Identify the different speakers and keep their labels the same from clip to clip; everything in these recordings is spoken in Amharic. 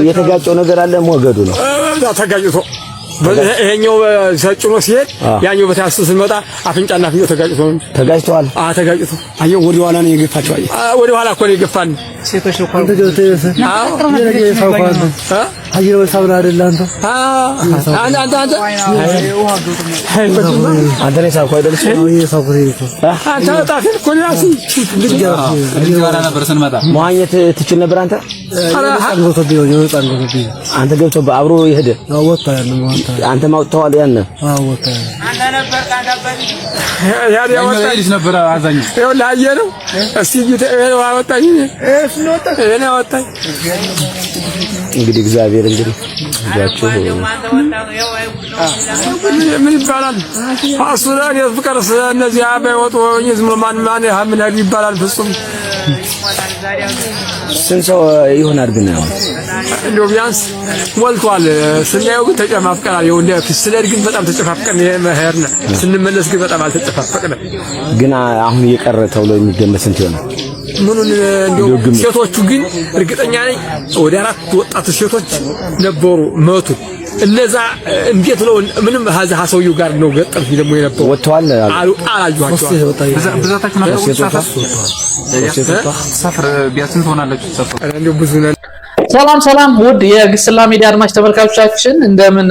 Speaker 1: የተጋጨው ነገር አለ ሞገዱ ነው
Speaker 2: ተጋጭቶ ይሄኛው ሰጭኖ ሲሄድ ያኛው በታስስ ሲመጣ አፍንጫና አፍንጫው ተጋጭተዋል። ተጋጭቶ አየው ወደ ኋላ ነው የገፋቸው። ወደ ኋላ እኮ ነው የገፋን ሴቶች ነው አንተ ገብተህ አየው ሳውራ አይደል አንተ አንተ ነው ሳውራ አይደል አንተ ታፊል እኮ ነው አሲ ልጅ ነበር ስንመጣ መዋኘት ትችል ነበር አንተ አንተ ገብተህ አብሮ ይሄደ ወጣ ያለው አንተ ማውጣው ያለ ወጣ አንተ ነበር ካንዳበል ያ ወጣ ነበር አዛኝ ይኸው ላየ ነው እስቲ ወጣኝ እኔ ወጣኝ እንግዲህ እግዚአብሔር እንግዲህ ያቸው ምን ይባላል አሱራን የፍቅር እነዚህ አባይወጡ ዝም ማን ምን ይባላል ፍጹም ስንሰው ይሆናል ግን እንደው ቢያንስ ሞልቷል ስናየው ግን ተጨፋፍቀናል ይኸው እንደ ፍስለድ ግን በጣም ተጨፋፍቀን የመሄርና ስንመለስ ግን በጣም አልተጨፋፈቀንም ግን አሁን እየቀረ ተብሎ የሚገመት ስንት ይሆናል ምኑን እንደው ሴቶቹ ግን እርግጠኛ ነኝ ወደ 4 ወጣት ሴቶች ነበሩ መቱ እነዛ እንዴት ነው ምንም ሀሰውዩ ጋር ነው ገጠም ደግሞ የነበረው ወጥተዋል አላዩአቸው ብዛታችሁ ነው ሰፈር ቢያንስ ሆናላችሁ ሰፈር እንደው ብዙ ነው
Speaker 3: ሰላም ውድ የግስላ ሚዲያ አድማጭ ተመልካቾቻችን እንደምን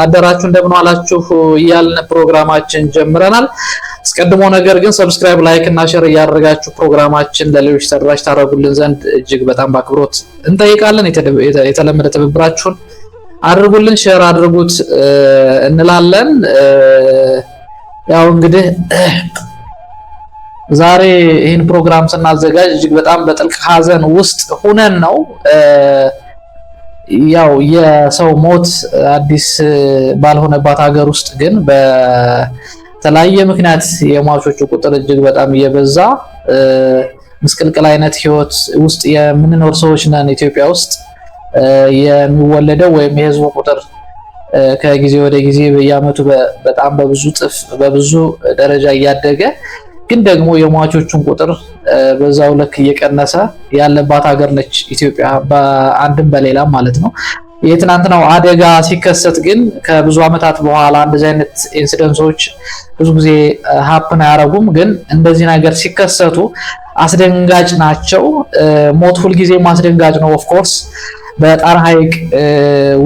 Speaker 3: አደራችሁ እንደምን ዋላችሁ እያልን ፕሮግራማችን ጀምረናል አስቀድሞ ነገር ግን ሰብስክራይብ ላይክ እና ሼር ያደርጋችሁ ፕሮግራማችን ለሌሎች ተደራሽ ታረጉልን ዘንድ እጅግ በጣም በአክብሮት እንጠይቃለን የተለመደ ትብብራችሁን አድርጉልን ሼር አድርጉት እንላለን ያው እንግዲህ ዛሬ ይሄን ፕሮግራም ስናዘጋጅ እጅግ በጣም በጥልቅ ሀዘን ውስጥ ሆነን ነው ያው የሰው ሞት አዲስ ባልሆነባት ሀገር ውስጥ ግን በተለያየ ምክንያት የሟቾቹ ቁጥር እጅግ በጣም እየበዛ ምስቅልቅል አይነት ህይወት ውስጥ የምንኖር ሰዎች ነን ኢትዮጵያ ውስጥ የሚወለደው ወይም የህዝቡ ቁጥር ከጊዜ ወደ ጊዜ በየአመቱ በጣም በብዙ ደረጃ እያደገ ግን ደግሞ የሟቾቹን ቁጥር በዛው ልክ እየቀነሰ ያለባት ሀገር ነች ኢትዮጵያ በአንድም በሌላም ማለት ነው የትናንትናው አደጋ ሲከሰት ግን ከብዙ አመታት በኋላ እንደዚህ አይነት ኢንሲደንሶች ብዙ ጊዜ ሃፕን ያረጉም ግን እንደዚህ ነገር ሲከሰቱ አስደንጋጭ ናቸው ሞት ሁሉ ጊዜ ማስደንጋጭ ነው ኦፍ ኮርስ በጣና ሐይቅ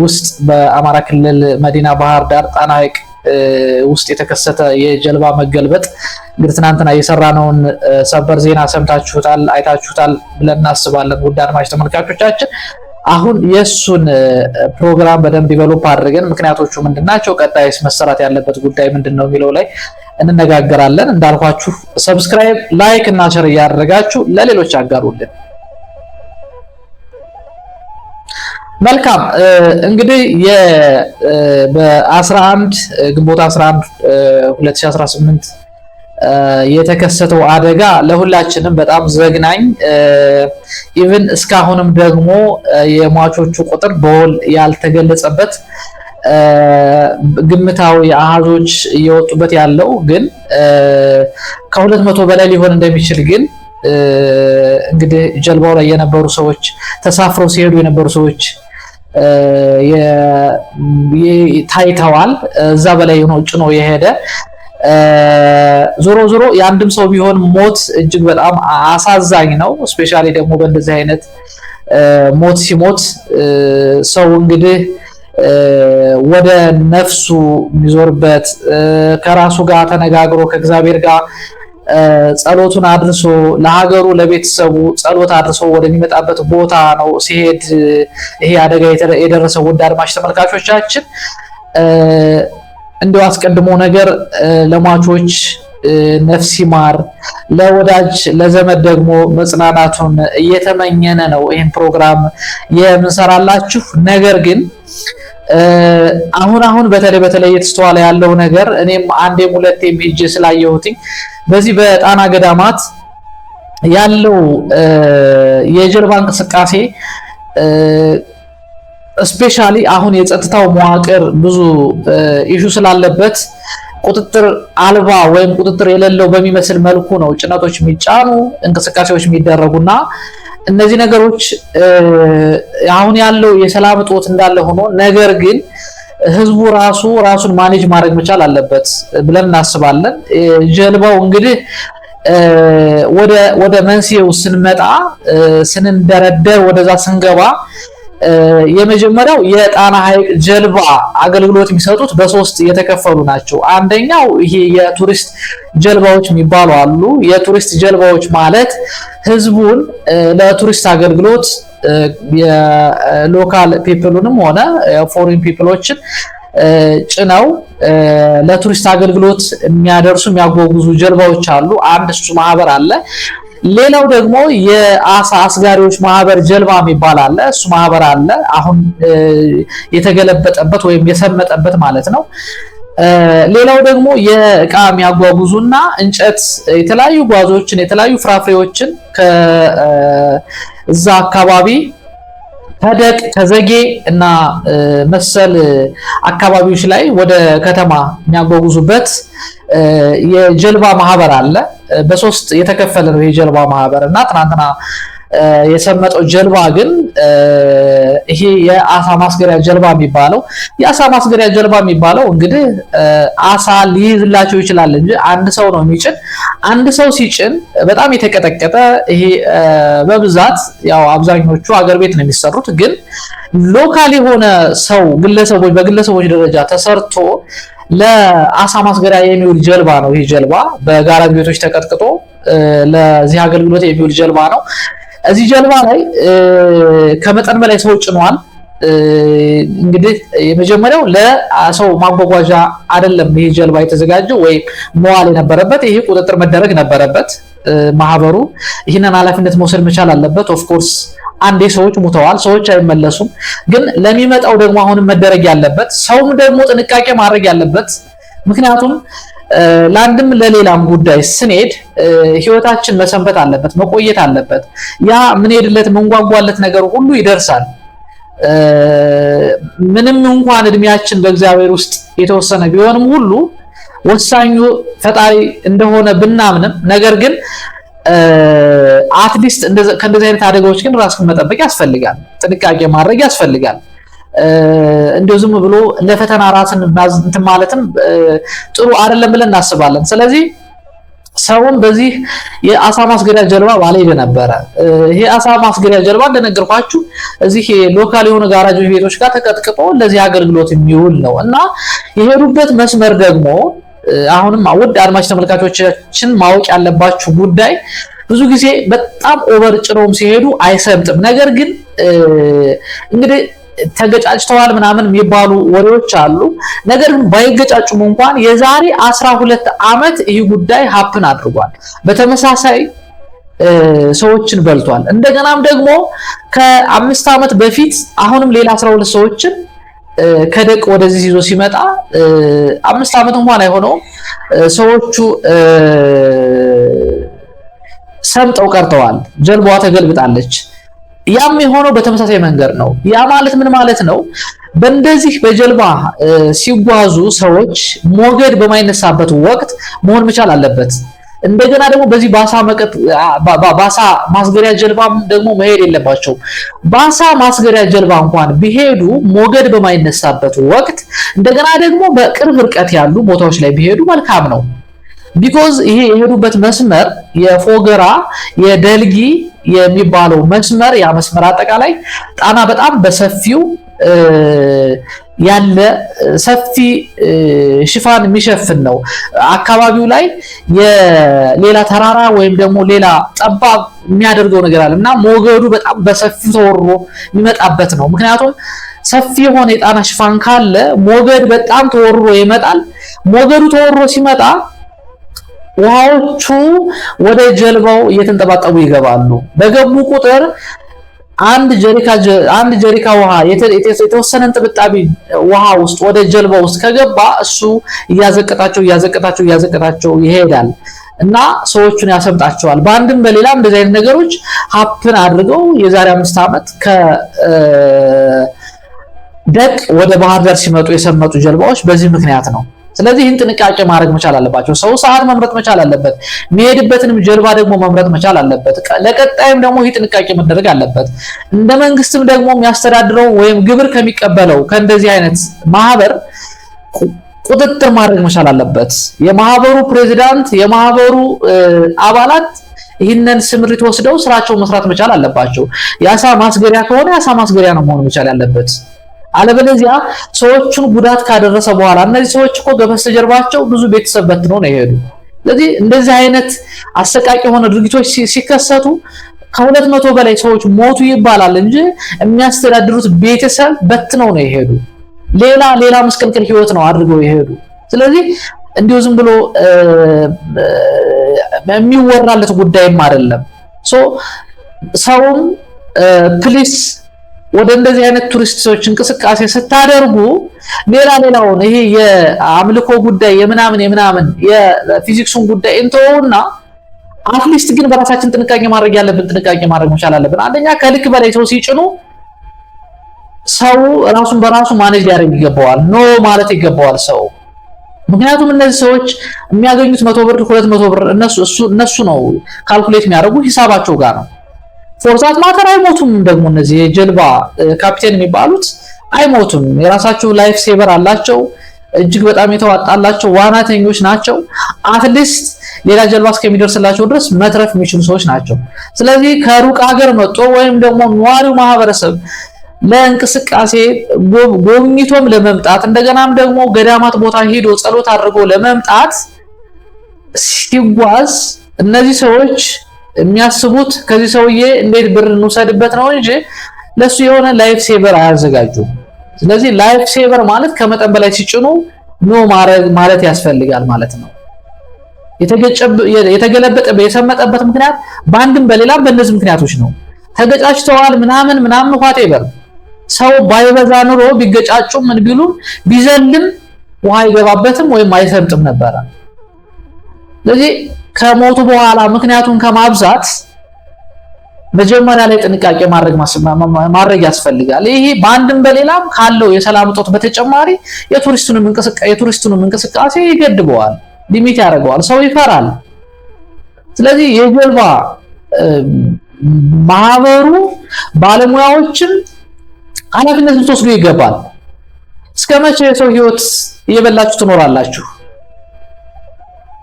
Speaker 3: ውስጥ በአማራ ክልል መዲና ባህር ዳር ጣና ሐይቅ ውስጥ የተከሰተ የጀልባ መገልበጥ እንግዲህ ትናንትና የሰራነውን ሰበር ዜና ሰምታችሁታል አይታችሁታል ብለን እናስባለን ውድ አድማጭ ተመልካቾቻችን አሁን የሱን ፕሮግራም በደንብ ዲቨሎፕ አድርገን ምክንያቶቹ ምንድናቸው ቀጣይስ መሰራት ያለበት ጉዳይ ምንድነው የሚለው ላይ እንነጋገራለን እንዳልኳችሁ ሰብስክራይብ ላይክ እና ሼር ያደርጋችሁ ለሌሎች አጋሩልን መልካም እንግዲህ በ11 ግንቦት 11 2018 የተከሰተው አደጋ ለሁላችንም በጣም ዘግናኝ ኢቭን እስካሁንም ደግሞ የሟቾቹ ቁጥር በውል ያልተገለጸበት ግምታዊ አሃዞች እየወጡበት ያለው ግን ከ200 በላይ ሊሆን እንደሚችል ግን እንግዲህ ጀልባው ላይ የነበሩ ሰዎች ተሳፍረው ሲሄዱ የነበሩ ሰዎች ታይተዋል እዛ በላይ ሆኖ ጭኖ የሄደ ዞሮ ያንድም ሰው ቢሆን ሞት እጅግ በጣም አሳዛኝ ነው ስፔሻሊ ደግሞ በእንደዚህ አይነት ሞት ሲሞት ሰው እንግዲህ ወደ ነፍሱ የሚዞርበት ከራሱ ጋር ተነጋግሮ ከእግዚአብሔር ጋር ጸሎቱን አድርሶ ለሀገሩ ለቤተሰቡ ጸሎት አድርሶ ወደሚመጣበት ቦታ ነው ሲሄድ ይሄ አደጋ የደረሰው ውድ አድማጭ ተመልካቾቻችን እንደው አስቀድሞ ነገር ለሟቾች ነፍስ ይማር ለወዳጅ ለዘመድ ደግሞ መጽናናቱን እየተመኘነ ነው ይሄን ፕሮግራም የምንሰራላችሁ ነገር ግን አሁን በተለይ የተስተዋለ ያለው ነገር እኔም አንዴም ሁለቴም ሄጄ ስላየሁት በዚህ በጣና ገዳማት ያለው የጀልባ እንቅስቃሴ ስፔሻሊ አሁን የጸጥታው መዋቅር ብዙ ኢሹ ስላለበት ቁጥጥር አልባ ወይም ቁጥጥር የሌለው በሚመስል መልኩ ነው ጭነቶች የሚጫኑ እንቅስቃሴዎች የሚደረጉና እነዚህ ነገሮች አሁን ያለው የሰላም እጦት እንዳለ ሆኖ ነገር ግን ህዝቡ ራሱን ማኔጅ ማድረግ መቻል አለበት ብለን እናስባለን። ጀልባው እንግዲህ ወደ መንስኤው ስንመጣ ስንደረደር ወደዛ ስንገባ የመጀመሪያው የጣና ሐይቅ ጀልባ አገልግሎት የሚሰጡት በሶስት የተከፈሉ ናቸው። አንደኛው ይሄ የቱሪስት ጀልባዎች የሚባሉ አሉ። የቱሪስት ጀልባዎች ማለት ህዝቡን ለቱሪስት አገልግሎት የሎካል ፒፕሉንም ሆነ ፎሪን ፒፕሎችን ጭነው ለቱሪስት አገልግሎት የሚያደርሱ የሚያጓጉዙ ጀልባዎች አሉ። አንድ እሱ ማህበር አለ። ሌላው ደግሞ የአሳ አስጋሪዎች ማህበር ጀልባ የሚባል አለ። እሱ ማህበር አለ አሁን የተገለበጠበት ወይም የሰመጠበት ማለት ነው። ሌላው ደግሞ የእቃ የሚያጓጉዙና እንጨት የተለያዩ ጓዞችን የተለያዩ ፍራፍሬዎችን ከዛ አካባቢ ከደቅ ከዘጌ እና መሰል አካባቢዎች ላይ ወደ ከተማ የሚያጓጉዙበት የጀልባ ማህበር አለ። በሶስት የተከፈለ ነው የጀልባ ማህበር እና ትናንትና የሰመጠው ጀልባ ግን ይሄ የአሳ ማስገሪያ ጀልባ የሚባለው የአሳ ማስገሪያ ጀልባ የሚባለው እንግዲህ አሳ ሊይዝላቸው ይችላል እንጂ አንድ ሰው ነው የሚጭን። አንድ ሰው ሲጭን በጣም የተቀጠቀጠ ይሄ በብዛት ያው አብዛኞቹ አገር ቤት ነው የሚሰሩት፣ ግን ሎካል የሆነ ሰው በግለሰቦች ደረጃ ተሰርቶ ለአሳ ማስገሪያ የሚውል ጀልባ ነው። ይሄ ጀልባ በጋራጅ ቤቶች ተቀጥቅጦ ለዚህ አገልግሎት የሚውል ጀልባ ነው። እዚህ ጀልባ ላይ ከመጠን በላይ ሰው ጭኗል። እንግዲህ የመጀመሪያው ለሰው ማጓጓዣ አይደለም ይሄ ጀልባ የተዘጋጀው ወይ መዋል የነበረበት፣ ይሄ ቁጥጥር መደረግ ነበረበት። ማህበሩ ይህንን ኃላፊነት መውሰድ መቻል አለበት። ኦፍ ኮርስ አንዴ ሰዎች ሙተዋል፣ ሰዎች አይመለሱም። ግን ለሚመጣው ደግሞ አሁንም መደረግ ያለበት ሰውም ደግሞ ጥንቃቄ ማድረግ ያለበት፣ ምክንያቱም ለአንድም ለሌላም ጉዳይ ስንሄድ ህይወታችን መሰንበት አለበት፣ መቆየት አለበት። ያ ምን ሄድለት መንጓጓለት ነገር ሁሉ ይደርሳል። ምንም እንኳን እድሜያችን በእግዚአብሔር ውስጥ የተወሰነ ቢሆንም ሁሉ ወሳኙ ፈጣሪ እንደሆነ ብናምንም ነገር ግን አትሊስት ከእንደዚህ አይነት አደጋዎች ግን ራስን መጠበቅ ያስፈልጋል፣ ጥንቃቄ ማድረግ ያስፈልጋል። እንደው ዝም ብሎ ለፈተና ራስን እንትን ማለትም ጥሩ አይደለም ብለን እናስባለን። ስለዚህ ሰውን በዚህ የአሳ ማስገሪያ ጀልባ ባልሄደ ነበረ። ይሄ አሳ ማስገሪያ ጀልባ እንደነገርኳችሁ እዚህ ሎካል የሆነ ጋራጅ ቤቶች ጋር ተቀጥቅጦ ለዚህ አገልግሎት የሚውል ነው እና የሄዱበት መስመር ደግሞ አሁንም ውድ አድማጭ ተመልካቾቻችን ማወቅ ያለባችሁ ጉዳይ ብዙ ጊዜ በጣም ኦቨር ጭነውም ሲሄዱ አይሰምጥም። ነገር ግን እንግዲህ ተገጫጭተዋል ምናምን የሚባሉ ወሬዎች አሉ። ነገር ግን ባይገጫጩም እንኳን የዛሬ 12 ዓመት ይህ ጉዳይ ሀፕን አድርጓል። በተመሳሳይ ሰዎችን በልቷል። እንደገናም ደግሞ ከ5 ዓመት በፊት አሁንም ሌላ 12 ሰዎችን ከደቅ ወደዚህ ይዞ ሲመጣ 5 ዓመት እንኳን አይሆነውም ሰዎቹ ሰምጠው ቀርተዋል። ጀልባዋ ተገልብጣለች። ያም የሆነው በተመሳሳይ መንገድ ነው። ያ ማለት ምን ማለት ነው? በእንደዚህ በጀልባ ሲጓዙ ሰዎች ሞገድ በማይነሳበት ወቅት መሆን መቻል አለበት። እንደገና ደግሞ በዚህ ባሳ ማስገሪያ ጀልባ ደግሞ መሄድ የለባቸው። ባሳ ማስገሪያ ጀልባ እንኳን ቢሄዱ ሞገድ በማይነሳበት ወቅት እንደገና ደግሞ በቅርብ ርቀት ያሉ ቦታዎች ላይ ቢሄዱ መልካም ነው። ቢኮዝ ይሄ የሄዱበት መስመር የፎገራ የደልጊ የሚባለው መስመር ያ መስመር አጠቃላይ ጣና በጣም በሰፊው ያለ ሰፊ ሽፋን የሚሸፍን ነው። አካባቢው ላይ የሌላ ተራራ ወይም ደግሞ ሌላ ጠባብ የሚያደርገው ነገር አለና ሞገዱ በጣም በሰፊው ተወርሮ የሚመጣበት ነው። ምክንያቱም ሰፊ የሆነ የጣና ሽፋን ካለ ሞገድ በጣም ተወርሮ ይመጣል። ሞገዱ ተወርሮ ሲመጣ ውሃዎቹ ወደ ጀልባው እየተንጠባጠቡ ይገባሉ። በገቡ ቁጥር አንድ ጀሪካ ውሃ የተወሰነ ጥብጣቢ ውሃ ውስጥ ወደ ጀልባው ውስጥ ከገባ እሱ እያዘቀጣቸው ይሄዳል እና ሰዎቹን ያሰምጣቸዋል። በአንድም በሌላም እንደዚህ አይነት ነገሮች ሀፕን አድርገው የዛሬ 5 ዓመት ከደቅ ወደ ባህር ዳር ሲመጡ የሰመጡ ጀልባዎች በዚህ ምክንያት ነው። ስለዚህ ይህን ጥንቃቄ ማድረግ መቻል አለባቸው። ሰው ሰዓት መምረጥ መቻል አለበት። የሚሄድበትንም ጀልባ ደግሞ መምረጥ መቻል አለበት። ለቀጣይም ደግሞ ይህ ጥንቃቄ መደረግ አለበት። እንደ መንግስትም ደግሞ የሚያስተዳድረው ወይም ግብር ከሚቀበለው ከእንደዚህ አይነት ማህበር ቁጥጥር ማድረግ መቻል አለበት። የማህበሩ ፕሬዝዳንት፣ የማህበሩ አባላት ይህንን ስምሪት ወስደው ስራቸው መስራት መቻል አለባቸው። የአሳ ማስገሪያ ከሆነ የአሳ ማስገሪያ ነው መሆን መቻል ያለበት። አለበለዚያ ሰዎቹን ጉዳት ካደረሰ በኋላ እነዚህ ሰዎች እኮ በስተጀርባቸው ብዙ ቤተሰብ በትነው ነው የሄዱ። ስለዚህ እንደዚህ አይነት አሰቃቂ የሆነ ድርጊቶች ሲከሰቱ ከ200 በላይ ሰዎች ሞቱ ይባላል እንጂ የሚያስተዳድሩት ቤተሰብ በትነው ነው የሄዱ። ሌላ ምስቅልቅል ህይወት ነው አድርገው የሄዱ። ስለዚህ እንዲሁ ዝም ብሎ የሚወራለት ጉዳይም አይደለም። ሰውም ፕሊስ ወደ እንደዚህ አይነት ቱሪስቶች እንቅስቃሴ ስታደርጉ ሌላውን ይሄ የአምልኮ ጉዳይ የምናምን የፊዚክሱን ጉዳይ እንተውና አትሊስት ግን በራሳችን ጥንቃቄ ማድረግ ያለብን ጥንቃቄ ማድረግ መቻል አለብን። አንደኛ ከልክ በላይ ሰው ሲጭኑ ሰው ራሱን በራሱ ማኔጅ ያደርግ ይገባዋል። ኖ ማለት ይገባዋል ሰው። ምክንያቱም እነዚህ ሰዎች የሚያገኙት 100 ብር 200 ብር እነሱ ነው ካልኩሌት የሚያደርጉ ሂሳባቸው ጋር ነው። ፎርዛት ማተር አይሞቱም። ደግሞ እነዚህ የጀልባ ካፒቴን የሚባሉት አይሞቱም። የራሳቸው ላይፍ ሴቨር አላቸው። እጅግ በጣም የተዋጣላቸው ዋናተኞች ናቸው። አትሊስት ሌላ ጀልባ እስከሚደርስላቸው ድረስ መትረፍ የሚችሉ ሰዎች ናቸው። ስለዚህ ከሩቅ ሀገር መጥቶ ወይም ደግሞ ነዋሪው ማህበረሰብ ለእንቅስቃሴ ጎብኝቶም ለመምጣት እንደገናም ደግሞ ገዳማት ቦታ ሄዶ ጸሎት አድርጎ ለመምጣት ሲጓዝ እነዚህ ሰዎች የሚያስቡት ከዚህ ሰውዬ እንዴት ብር እንውሰድበት ነው እንጂ ለሱ የሆነ ላይፍ ሴቨር አያዘጋጁም። ስለዚህ ላይፍ ሴቨር ማለት ከመጠን በላይ ሲጭኑ ኖ ማለት ያስፈልጋል ማለት ነው። የተገለበጠ የሰመጠበት ምክንያት በአንድም በሌላም በእነዚህ ምክንያቶች ነው። ተገጫጭተዋል ምናምን whatever ሰው ባይበዛ ኑሮ ቢገጫጩ ምን ቢሉ ቢዘልም ውሃ አይገባበትም ወይም አይሰምጥም ነበር። ስለዚህ ከሞቱ በኋላ ምክንያቱን ከማብዛት መጀመሪያ ላይ ጥንቃቄ ማድረግ ያስፈልጋል። ይሄ በአንድም በሌላም ካለው የሰላም እጦት በተጨማሪ የቱሪስቱንም እንቅስቃሴ ይገድበዋል፣ ሊሚት ያደርገዋል። ሰው ይፈራል። ስለዚህ የጀልባ ማህበሩ ባለሙያዎችም ኃላፊነት ልትወስዱ ይገባል። እስከመቼ የሰው ህይወት እየበላችሁ ትኖራላችሁ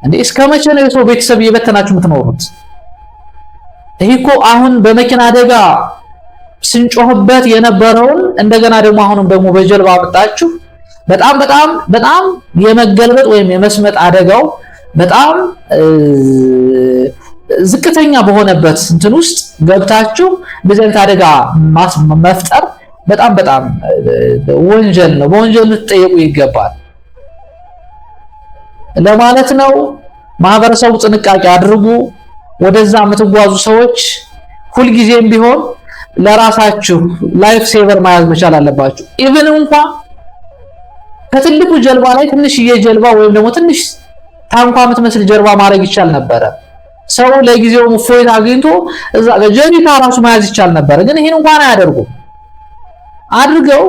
Speaker 3: እንዴ? እስከመቼ ነው የሰው ቤተሰብ እየበተናችሁ የምትኖሩት? ይሄ እኮ አሁን በመኪና አደጋ ስንጮህበት የነበረውን እንደገና ደግሞ አሁንም ደግሞ በጀልባ አመጣችሁ። በጣም የመገልበጥ ወይም የመስመጥ አደጋው በጣም ዝቅተኛ በሆነበት እንትን ውስጥ ገብታችሁ እንደዚህ አይነት አደጋ መፍጠር በጣም ወንጀል ነው። በወንጀል ልትጠየቁ ይገባል ለማለት ነው። ማህበረሰቡ ጥንቃቄ አድርጉ። ወደዛ የምትጓዙ ሰዎች ሁልጊዜም ቢሆን ለራሳችሁ ላይፍ ሴቨር መያዝ መቻል አለባችሁ። ኢቭን እንኳን ከትልቁ ጀልባ ላይ ትንሽዬ ጀልባ ወይም ደግሞ ትንሽ ታንኳ የምትመስል ጀልባ ማድረግ ይቻል ነበረ። ሰው ለጊዜው ፎይን አግኝቶ እዛ ጀሪካ ራሱ መያዝ ይቻል ነበረ። ግን ይሄን እንኳን አያደርጉም። አድርገው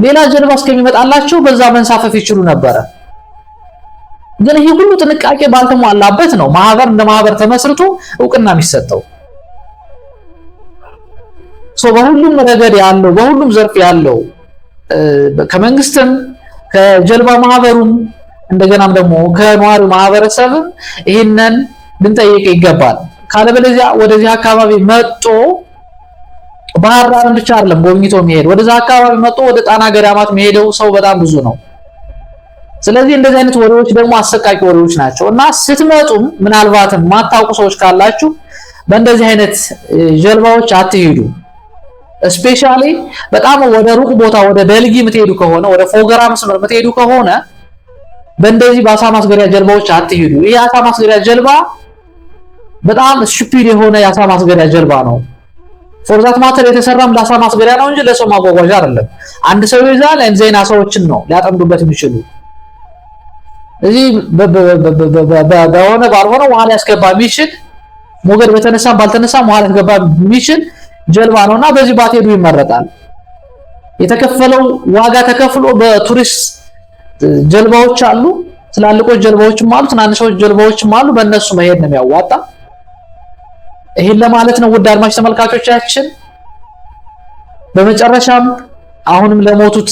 Speaker 3: ሌላ ጀልባ እስከሚመጣላቸው በዛ መንሳፈፍ ይችሉ ነበረ። ግን ይሄ ሁሉ ጥንቃቄ ባልተሟላበት ነው ማህበር እንደ ማህበር ተመስርቶ እውቅና የሚሰጠው። በሁሉም ረገድ ያለው በሁሉም ዘርፍ ያለው ከመንግስትም ከጀልባ ማህበሩም እንደገናም ደግሞ ከነዋሪው ማህበረሰብም ይሄንን ልንጠይቅ ይገባል። ካለበለዚያ ወደዚህ አካባቢ መጥቶ ባህር ዳርን ብቻ አይደለም ጎብኝቶ የሚሄድ ወደዛ አካባቢ መጥቶ ወደ ጣና ገዳማት የሚሄደው ሰው በጣም ብዙ ነው። ስለዚህ እንደዚህ አይነት ወሬዎች ደግሞ አሰቃቂ ወሬዎች ናቸው እና ስትመጡም ምናልባትም ማታውቁ ሰዎች ካላችሁ በእንደዚህ አይነት ጀልባዎች አትሄዱ። ስፔሻሊ በጣም ወደ ሩቅ ቦታ ወደ ደልጊ የምትሄዱ ከሆነ ወደ ፎገራ መስመር የምትሄዱ ከሆነ በእንደዚህ በአሳ ማስገሪያ ጀልባዎች አትሄዱ። ይሄ አሳ ማስገሪያ ጀልባ በጣም ስቱፒድ የሆነ የአሳ ማስገሪያ ጀልባ ነው። ፎርዛት ማተር የተሰራም ለአሳ ማስገሪያ ነው እንጂ ለሰው ማጓጓዣ አይደለም። አንድ ሰው ይዛል እንዘይና ሰዎችን ነው ሊያጠምዱበት የሚችሉ። እዚህ በሆነ ባልሆነ ውሃ ሊያስገባ የሚችል ሞገድ በተነሳም ባልተነሳም ውሃ ሊያስገባ የሚችል ጀልባ ነውና በዚህ ባትሄዱ ይመረጣል። የተከፈለው ዋጋ ተከፍሎ በቱሪስት ጀልባዎች አሉ። ትላልቆች ጀልባዎችም አሉ፣ ትናንሾች ጀልባዎችም አሉ። በእነሱ መሄድ ነው የሚያዋጣ። ይሄን ለማለት ነው ውድ አድማጭ ተመልካቾቻችን። በመጨረሻም አሁንም ለሞቱት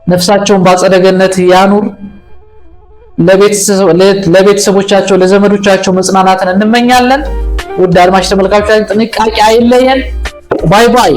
Speaker 3: ነፍሳቸውን በአጸደ ገነት ያኑር፣ ለቤተሰቦቻቸው ለዘመዶቻቸው መጽናናትን እንመኛለን። ውድ አድማጭ ተመልካቾቻችን ጥንቃቄ አይለየን። ባይ ባይ።